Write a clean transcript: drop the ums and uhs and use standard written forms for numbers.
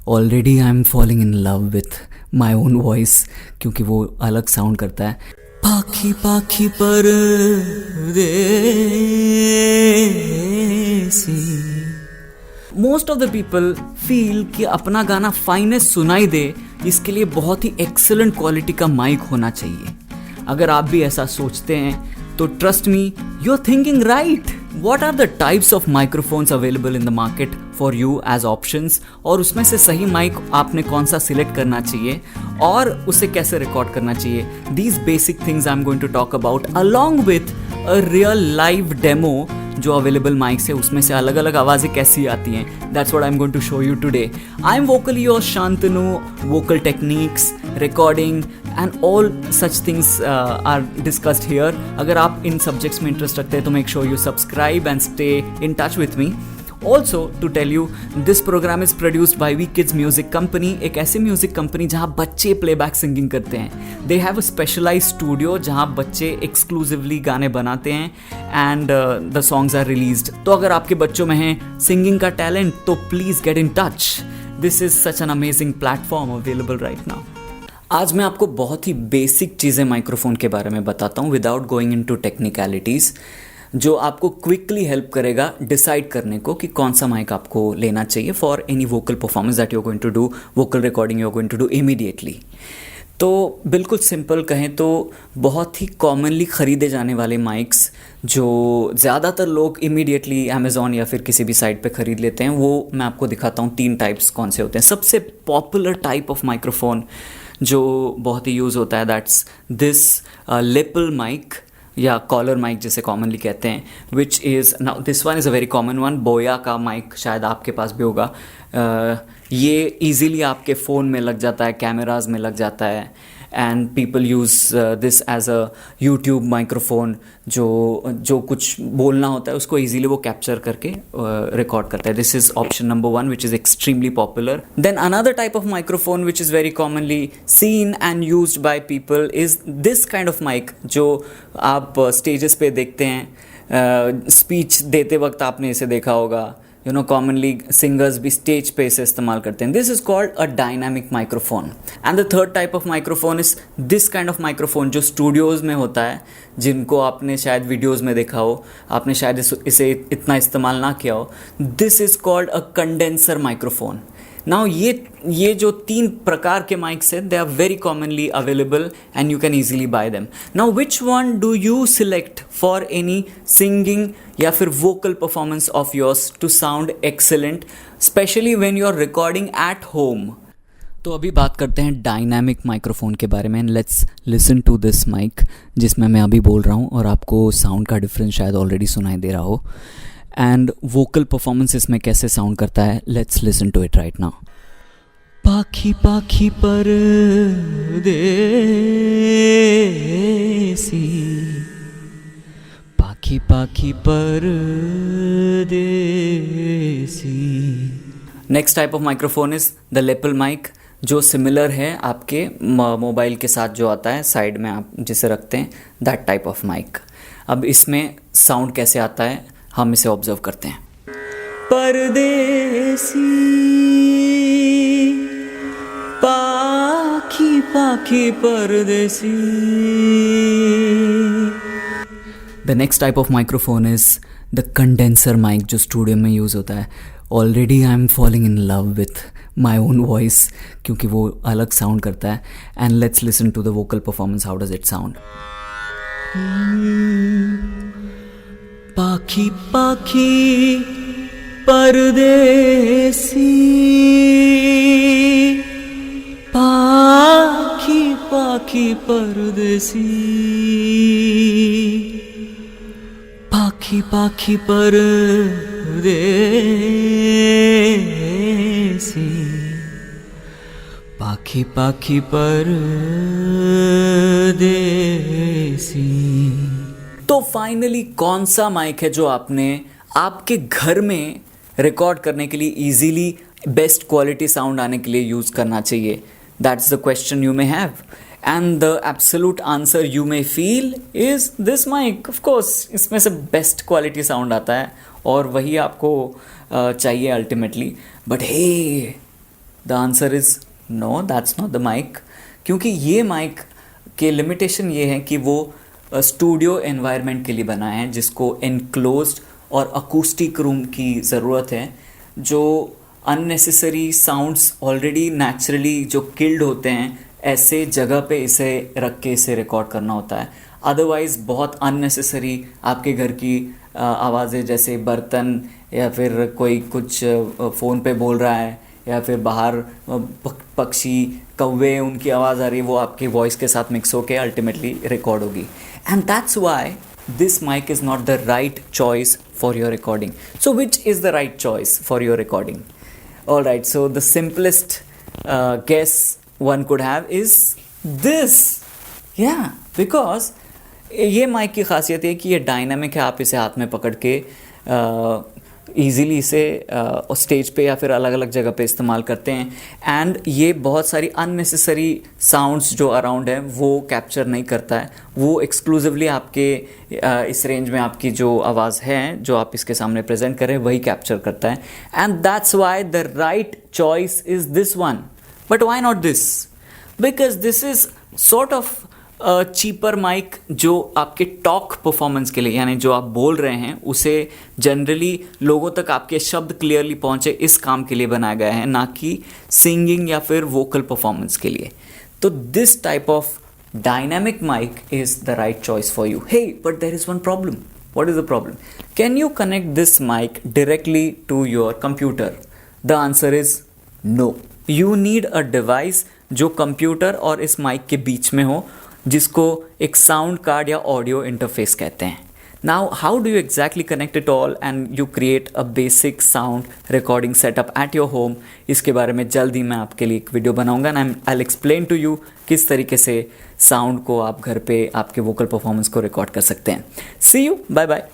Already I am falling in love with my own voice क्योंकि वो अलग sound करता है। पाखी पाखी परदेसी। Most of the people feel कि अपना गाना फाइनेस्ट सुनाई दे, इसके लिए बहुत ही एक्सेलेंट क्वालिटी का माइक होना चाहिए। अगर आप भी ऐसा सोचते हैं तो trust me, you are thinking right. What are the types of microphones available in the market for you as options? और उसमें से सही माइक आपने कौन सा सिलेक्ट करना चाहिए और उसे कैसे रिकॉर्ड करना चाहिए? These basic things I'm going to talk about along with a real live demo जो अवेलेबल माइक्स है उसमें से अलग अलग आवाज़ें कैसी आती हैं। That's what I'm going to show you today. I'm vocally your Shantanu, vocal techniques, recording and all such things are discussed here. अगर आप इन सब्जेक्ट्स में इंटरेस्ट रखते हैं तो make sure you subscribe and stay in touch with me. Also to tell you, this program is produced by We Kids Music Company, एक ऐसी music company जहाँ बच्चे प्लेबैक सिंगिंग करते हैं। They have a specialized studio जहाँ बच्चे exclusively गाने बनाते हैं and the songs are released. तो अगर आपके बच्चों में है सिंगिंग का टैलेंट तो please get in touch. This is such an amazing platform available right now. आज मैं आपको बहुत ही बेसिक चीज़ें माइक्रोफोन के बारे में बताता हूँ विदाउट गोइंग इनटू टेक्निकलिटीज़, जो आपको क्विकली हेल्प करेगा डिसाइड करने को कि कौन सा माइक आपको लेना चाहिए for any vocal performance that you are going to do, vocal recording you are going to do immediately. तो बिल्कुल सिंपल कहें तो बहुत ही कॉमनली ख़रीदे जाने वाले माइक्स जो ज़्यादातर लोग इमीडिएटली अमेज़ॉन या फिर किसी भी साइट पे ख़रीद लेते हैं, वो मैं आपको दिखाता हूँ। 3 टाइप्स कौन से होते हैं। सबसे पॉपुलर टाइप ऑफ माइक्रोफोन जो बहुत ही यूज़ होता है दैट्स दिस लेपल माइक या कॉलर माइक जिसे कॉमनली कहते हैं, which is now this one is a very common one. बोया का माइक शायद आपके पास भी होगा। ये इजीली आपके फ़ोन में लग जाता है, कैमराज में लग जाता है and people use this as a YouTube microphone. जो कुछ बोलना होता है उसको इजीली वो कैप्चर करके रिकॉर्ड करता है। This is option number 1 which is extremely popular. Then another type of microphone which is very commonly seen and used by people is this kind of mic जो आप स्टेजेस पे देखते हैं। Speech देते वक्त आपने इसे देखा होगा। कॉमनली सिंगर्स भी स्टेज पे इसे इस्तेमाल करते हैं। This is called a dynamic microphone. And the third type of microphone is this kind of microphone जो स्टूडियोज़ में होता है, जिनको आपने शायद वीडियोज़ में देखा हो, आपने शायद इसे इतना इस्तेमाल ना किया हो। This is called a condenser microphone. Now ये जो 3 प्रकार के माइक्स हैं, they are very commonly available and you can easily buy them. Now which one do you select for any singing या फिर vocal performance of yours to sound excellent, specially when you are recording at home? तो अभी बात करते हैं dynamic microphone के बारे में। Let's listen to this mic जिसमें मैं अभी बोल रहा हूँ और आपको साउंड का डिफरेंस शायद ऑलरेडी सुनाई दे रहा हो एंड वोकल परफॉर्मेंस इसमें कैसे साउंड करता है। Let's listen to it right now. पाखी पाखी परदेसी, पाखी पाखी परदेसी। Next type of microphone is the lapel mic, जो सिमिलर है आपके मोबाइल के साथ जो आता है साइड में आप जिसे रखते हैं, दैट टाइप ऑफ माइक। अब इसमें साउंड कैसे आता है हम इसे ऑब्जर्व करते हैं। परदेसी, पाखी पाखी परदेसी। The next type of microphone is the condenser mic जो स्टूडियो में यूज़ होता है। Already I am falling in love with my own voice क्योंकि वो अलग साउंड करता है। And let's listen to the vocal performance, how does it sound. पाखी पाखी परदेसी, पाखी पाखी परदेसी, पाखी पाखी परदेसी, पाखी पाखी परदेसी। तो फाइनली कौन सा माइक है जो आपने आपके घर में रिकॉर्ड करने के लिए इजीली बेस्ट क्वालिटी साउंड आने के लिए यूज़ करना चाहिए? That's the question you may have and the absolute answer you may feel is this mic. Of course इसमें से बेस्ट क्वालिटी साउंड आता है और वही आपको चाहिए ultimately. But hey, the answer is no, that's not the mic. क्योंकि ये माइक के लिमिटेशन ये है कि वो स्टूडियो एनवायरनमेंट के लिए बनाए हैं, जिसको एनक्लोज्ड और अकूस्टिक रूम की ज़रूरत है, जो अननेसेसरी साउंड्स ऑलरेडी नेचुरली जो किल्ड होते हैं ऐसे जगह पे इसे रख के इसे रिकॉर्ड करना होता है। अदरवाइज़ बहुत अननेसेसरी आपके घर की आवाज़ें, जैसे बर्तन या फिर कोई कुछ फ़ोन पे बोल रहा है या फिर बाहर पक्षी कौवे उनकी आवाज़ आ रही है, वो आपकी वॉइस के साथ मिक्स होकर अल्टीमेटली रिकॉर्ड होगी। And that's Y this mic is not the right choice for your recording. So which is the right choice for your recording? Alright, so the simplest guess one could have is this. Yeah, because ये mic की खासियत है कि ये dynamic है, आप इसे हाथ में पकड़ के ईज़िली इसे स्टेज पे या फिर अलग अलग जगह पे इस्तेमाल करते हैं। एंड ये बहुत सारी अननेसेसरी साउंड्स जो अराउंड है वो कैप्चर नहीं करता है, वो एक्सक्लूसिवली आपके इस रेंज में आपकी जो आवाज़ है जो आप इसके सामने प्रेजेंट करें वही कैप्चर करता है। And that's why the right choice is this one. But why not this? Because this is sort of cheaper mic जो आपके टॉक परफॉर्मेंस के लिए, यानी जो आप बोल रहे हैं उसे जनरली लोगों तक आपके शब्द क्लियरली पहुंचे इस काम के लिए बनाया गया है, ना कि सिंगिंग या फिर वोकल परफॉर्मेंस के लिए। तो this type of dynamic mic is the right choice for you. Hey, but there is one problem. What is the problem? Can you connect this mic directly to your computer? The answer is no. You need a device जो computer और इस mic के बीच में हो, जिसको एक sound card या ऑडियो इंटरफेस कहते हैं। Now how do you exactly connect it all and you create a basic sound recording setup at your home? इसके बारे में जल्द ही मैं आपके लिए एक वीडियो बनाऊंगा and I will explain to you किस तरीके से साउंड को आप घर पे आपके वोकल परफॉर्मेंस को रिकॉर्ड कर सकते हैं। सी यू, बाय बाय।